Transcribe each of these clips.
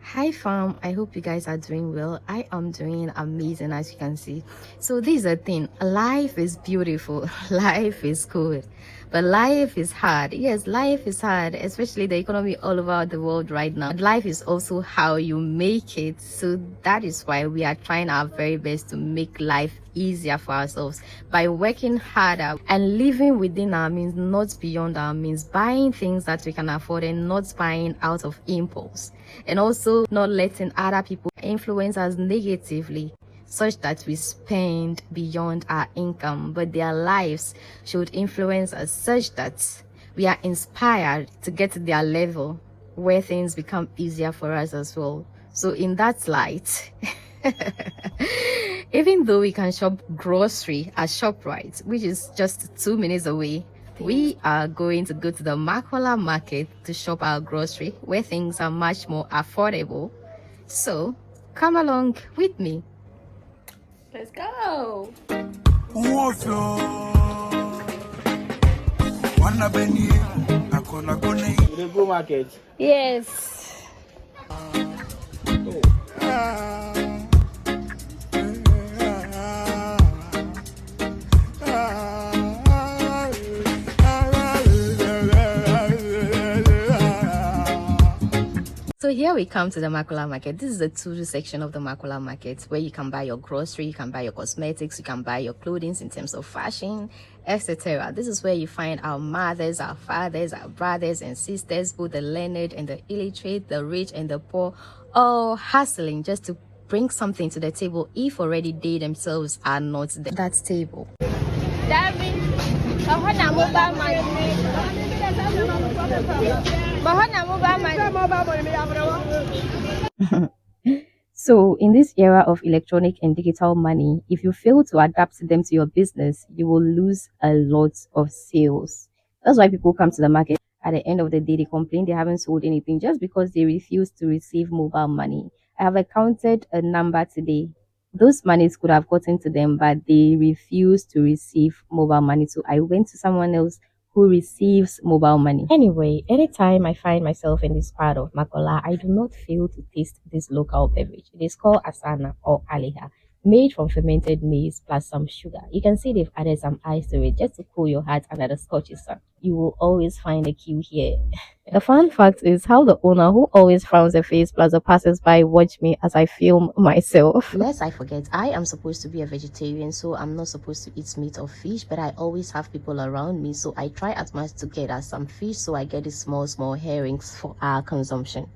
Hi fam, I hope you guys are doing well. I am doing amazing, as you can see. So this is the thing, life is beautiful, life is good, but life is hard. Yes, life is hard, especially the economy all over the world right now. Life is also how you make it, so that is why we are trying our very best to make life easier for ourselves by working harder and living within our means, not beyond our means, buying things that we can afford and not buying out of impulse, and also not letting other people influence us negatively such that we spend beyond our income, but their lives should influence us such that we are inspired to get to their level where things become easier for us as well. So in that light, even though we can shop grocery at Shoprite, which is just 2 minutes away, we are going to go to the Makola market to shop our grocery where things are much more affordable. So come along with me. Let's go. The go market. Yes. So here we come to the Makola market. This is the tourist section of the Makola market where you can buy your grocery, you can buy your cosmetics, you can buy your clothing in terms of fashion, etc. This is where you find our mothers, our fathers, our brothers and sisters, both the learned and the illiterate, the rich and the poor, all hustling just to bring something to the table if already they themselves are not at that table. So in this era of electronic and digital money, if you fail to adapt them to your business, you will lose a lot of sales. That's why people come to the market. At the end of the day, they complain they haven't sold anything just because they refuse to receive mobile money. I have accounted a number today. Those monies could have gotten to them, but they refused to receive mobile money. So I went to someone else who receives mobile money. Anyway, anytime I find myself in this part of Makola, I do not fail to taste this local beverage. It is called asana or aliha, made from fermented maize plus some sugar. You can see they've added some ice to it just to cool your heart under the Scotch sun. You will always find a queue here. The fun fact is how the owner, who always frowns a face plus the passers-by, watch me as I film myself. Lest I forget, I am supposed to be a vegetarian, so I'm not supposed to eat meat or fish, but I always have people around me, so I try as much to get us some fish, so I get these small herrings for our consumption.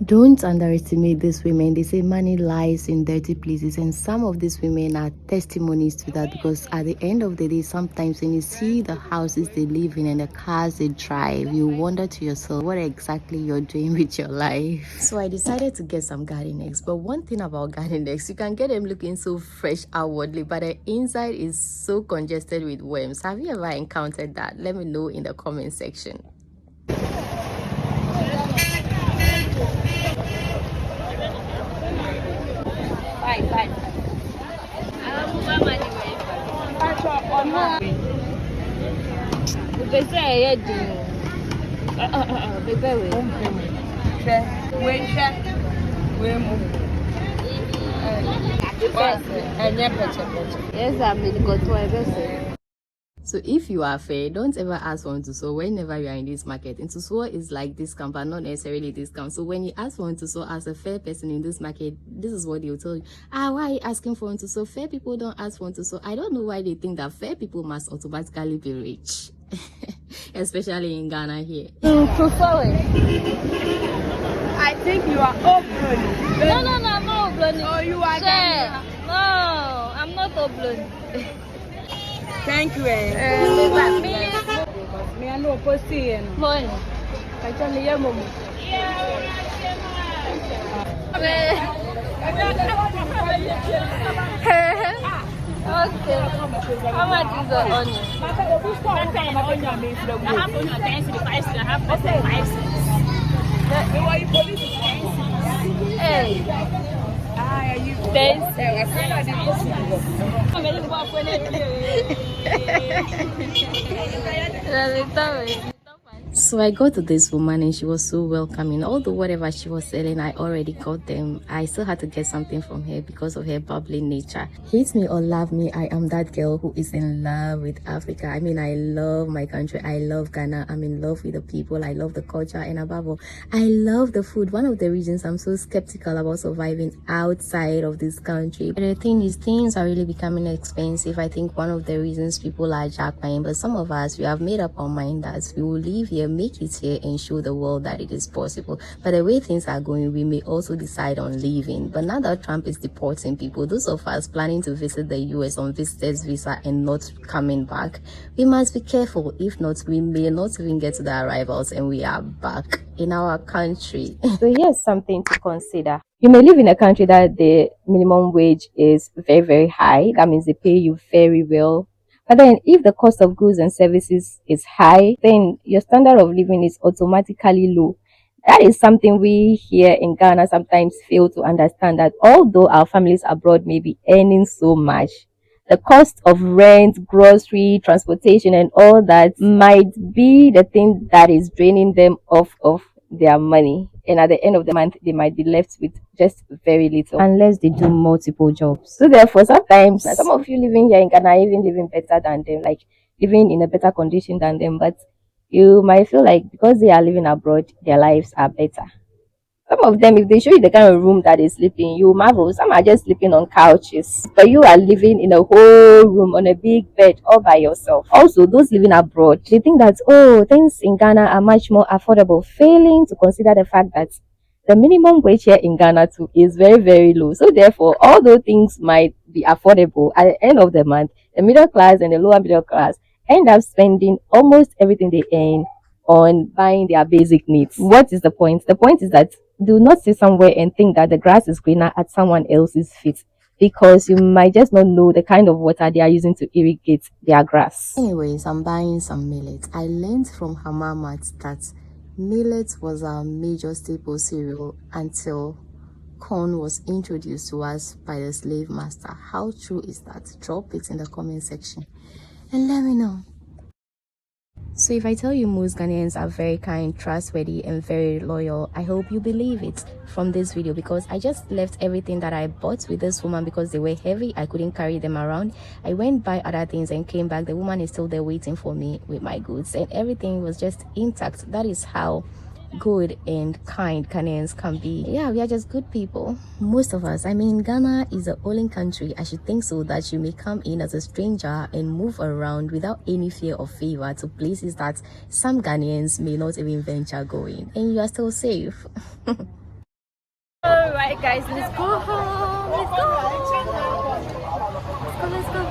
Don't underestimate these women. They say money lies in dirty places, and some of these women are testimonies to that, because at the end of the day, sometimes when you see the houses they live in and the cars they drive, you wonder to yourself what exactly you're doing with your life. So I decided to get some garden eggs. But one thing about garden eggs, you can get them looking so fresh outwardly, but the inside is so congested with worms. Have you ever encountered that? Let me know in the comment section. So if you are fair, don't ever ask for Ntuso whenever you are in this market. Ntuso is like discount, but not necessarily discount. So when you ask for Ntuso as a fair person in this market, this is what they will tell you. Why are you asking for Ntuso? Fair people don't ask for Ntuso. I don't know why they think that fair people must automatically be rich. Especially in Ghana here. I think you are open. No, I'm not open. Oh, you are Ghana. No, I'm not open. Thank you. Me, I know posting. Money. I tell me, yeah, mom. Okay. How much is the onion? Hey. So I got to this woman and she was so welcoming. Although whatever she was selling, I already got them. I still had to get something from her because of her bubbly nature. Hate me or love me, I am that girl who is in love with Africa. I mean, I love my country. I love Ghana. I'm in love with the people. I love the culture. And above all, I love the food. One of the reasons I'm so skeptical about surviving outside of this country. But the thing is, things are really becoming expensive. I think one of the reasons people are jackpotting. But some of us, we have made up our mind that we will live here, make it here, and show the world that it is possible. But the way things are going, we may also decide on leaving. But now that Trump is deporting people, those of us planning to visit the US on visitors visa and not coming back, we must be careful. If not, we may not even get to the arrivals and we are back in our country. So here's something to consider. You may live in a country that the minimum wage is very, very high. That means they pay you very well. But then if the cost of goods and services is high, then your standard of living is automatically low. That is something we here in Ghana sometimes fail to understand, that although our families abroad may be earning so much, the cost of rent, grocery, transportation, and all that might be the thing that is draining them off of their money. And at the end of the month, they might be left with just very little unless they do multiple jobs. So therefore, sometimes some of you living here in Ghana are even living better than them, like living in a better condition than them. But you might feel like because they are living abroad, their lives are better. Some of them, if they show you the kind of room that they sleep in, you marvel. Some are just sleeping on couches, but you are living in a whole room on a big bed all by yourself. Also, those living abroad, they think that, oh, things in Ghana are much more affordable, failing to consider the fact that the minimum wage here in Ghana too is very, very low. So therefore, although things might be affordable, at the end of the month, the middle class and the lower middle class end up spending almost everything they earn on buying their basic needs. What is the point? The point is that do not sit somewhere and think that the grass is greener at someone else's feet, because you might just not know the kind of water they are using to irrigate their grass. Anyways, I'm buying some millet. I learned from her mama that millet was our major staple cereal until corn was introduced to us by the slave master. How true is that? Drop it in the comment section and let me know. So if I tell you most Ghanaians are very kind, trustworthy, and very loyal, I hope you believe it from this video, because I just left everything that I bought with this woman because they were heavy. I couldn't carry them around. I went buy other things and came back. The woman is still there waiting for me with my goods, and everything was just intact. That is how good and kind Ghanaians can be. Yeah, we are just good people. Most of us. I mean, Ghana is the only country, I should think so, that you may come in as a stranger and move around without any fear of favor to places that some Ghanaians may not even venture going, and you are still safe. Alright guys, let's go home. Let's go home. Let's go.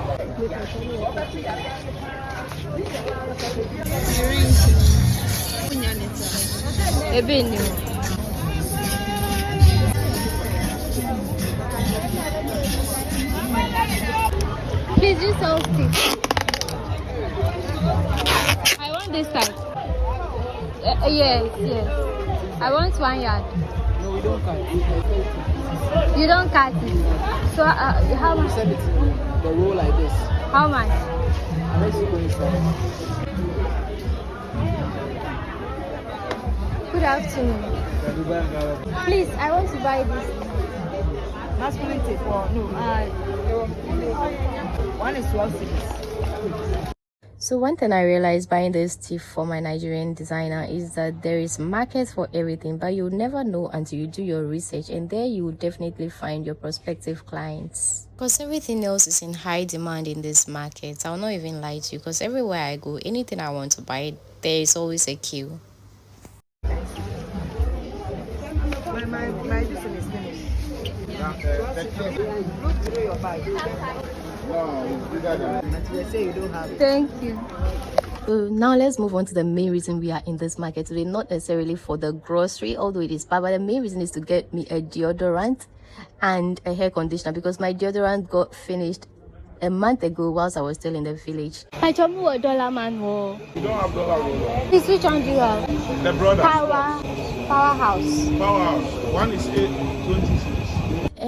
Please do something. I want this side. Yes. I want 1 yard. No, we don't cut. You don't cut it. So how much? Send it to me. The roll like this. How much? Let's go inside. Good afternoon. Please, I want to buy this. That's plenty for no. One is 12 cities. So one thing I realized buying this tip for my Nigerian designer is that there is market for everything, but you'll never know until you do your research, and there you will definitely find your prospective clients. Because everything else is in high demand in this market. I'll not even lie to you, because everywhere I go, anything I want to buy, there is always a queue. My this one is finished. Look through your bag. You say you don't have it. Thank you. So now let's move on to the main reason we are in this market today. Not necessarily for the grocery, although it is bad, but the main reason is to get me a deodorant and a hair conditioner, because my deodorant got finished a month ago whilst I was still in the village. I told you a dollar man. You don't have dollar roller. Please, which one do you have? The brother. Powerhouse. Powerhouse. One is 20 cedis.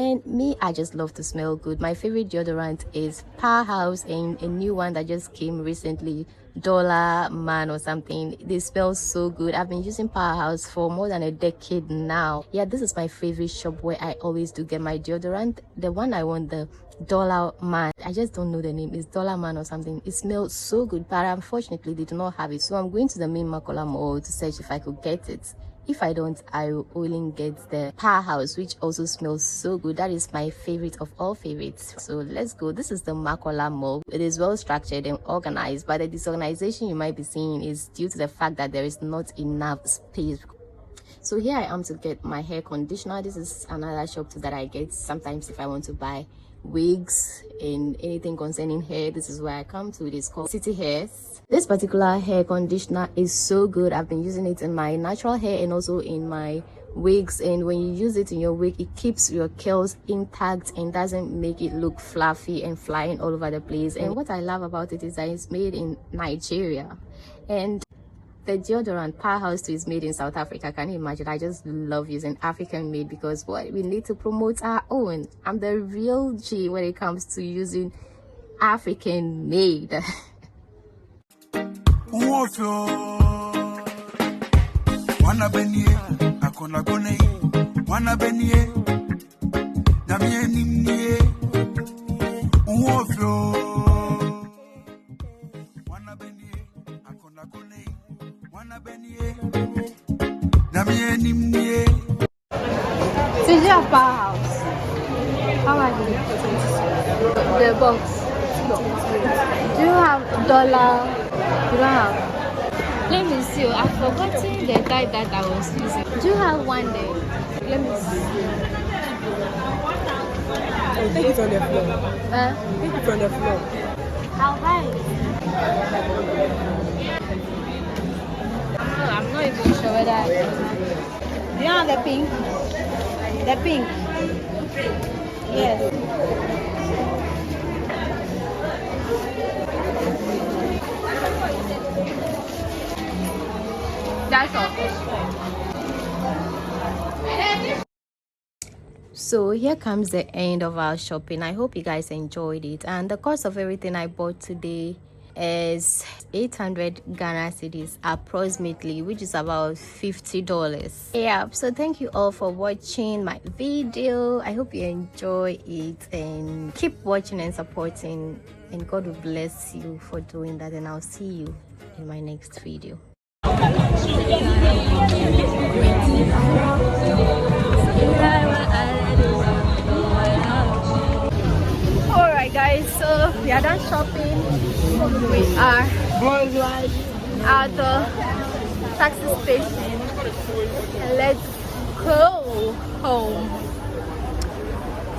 And me, I just love to smell good. My favorite deodorant is Powerhouse, and a new one that just came recently, Dollar Man or something. They smell so good. I've been using Powerhouse for more than a decade now. Yeah, this is my favorite shop where I always do get my deodorant. The one I want, the Dollar Man, I just don't know the name. It's Dollar Man or something. It smells so good, but unfortunately they do not have it, so I'm going to the main Makola mall to search if I could get it. If I don't, I will only get the Powerhouse, which also smells so good. That is my favorite of all favorites. So let's go. This is the Makola mall. It is well structured and organized, but the disorganization you might be seeing is due to the fact that there is not enough space. So here I am to get my hair conditioner. This is another shop too that I get sometimes if I want to buy wigs and anything concerning hair. This is where I come to. It is called City Hairs. This particular hair conditioner is so good. I've been using it in my natural hair and also in my wigs, and when you use it in your wig, it keeps your curls intact and doesn't make it look fluffy and flying all over the place. And what I love about it is that it's made in Nigeria, and the deodorant Powerhouse too is made in South Africa. Can you imagine? I just love using African made because what we need to promote our own. I'm the real G when it comes to using African made. So you have Powerhouse. How are they? The box. Do you have dollar? You don't have. Let me see. I've forgotten the type that I was using. Do you have one there? Let me see. Oh, take it on the floor. Take it on the floor. I'll buy it. I'm not even sure whether I can. Do you have the pink? The pink? Yes. That's all. So here comes the end of our shopping. I hope you guys enjoyed it, and the cost of everything I bought today is 800 Ghana cedis approximately, which is about $50. Yeah, so thank you all for watching my video. I hope you enjoy it and keep watching and supporting, and God will bless you for doing that, and I'll see you in my next video. Alright guys, so we are done shopping. We are at the taxi station and let's go home.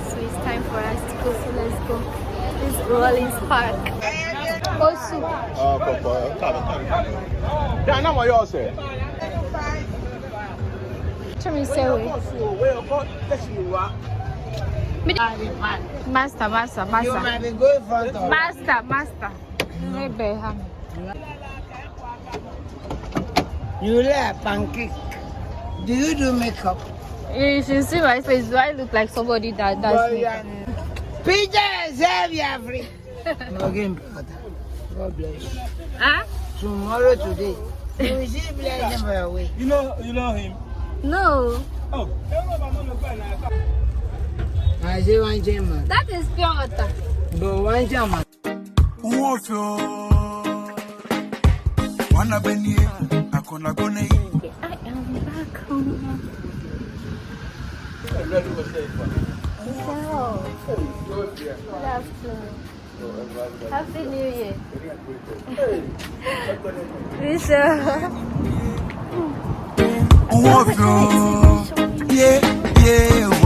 So it's time for us to go, so let's go. This is Rollins Park. Osu. Master. You might be going front of Master. You like pancake. Do you do makeup? You should see my face. Do I look like somebody that does makeup? Peter, save you free. No game, brother. God bless you. Huh? Tomorrow, today. You will see blessing for your way. You know him? No. Oh. I say one gem, That is pure water. but one gem. I am back home. So, good afternoon. Happy New Year. Yeah.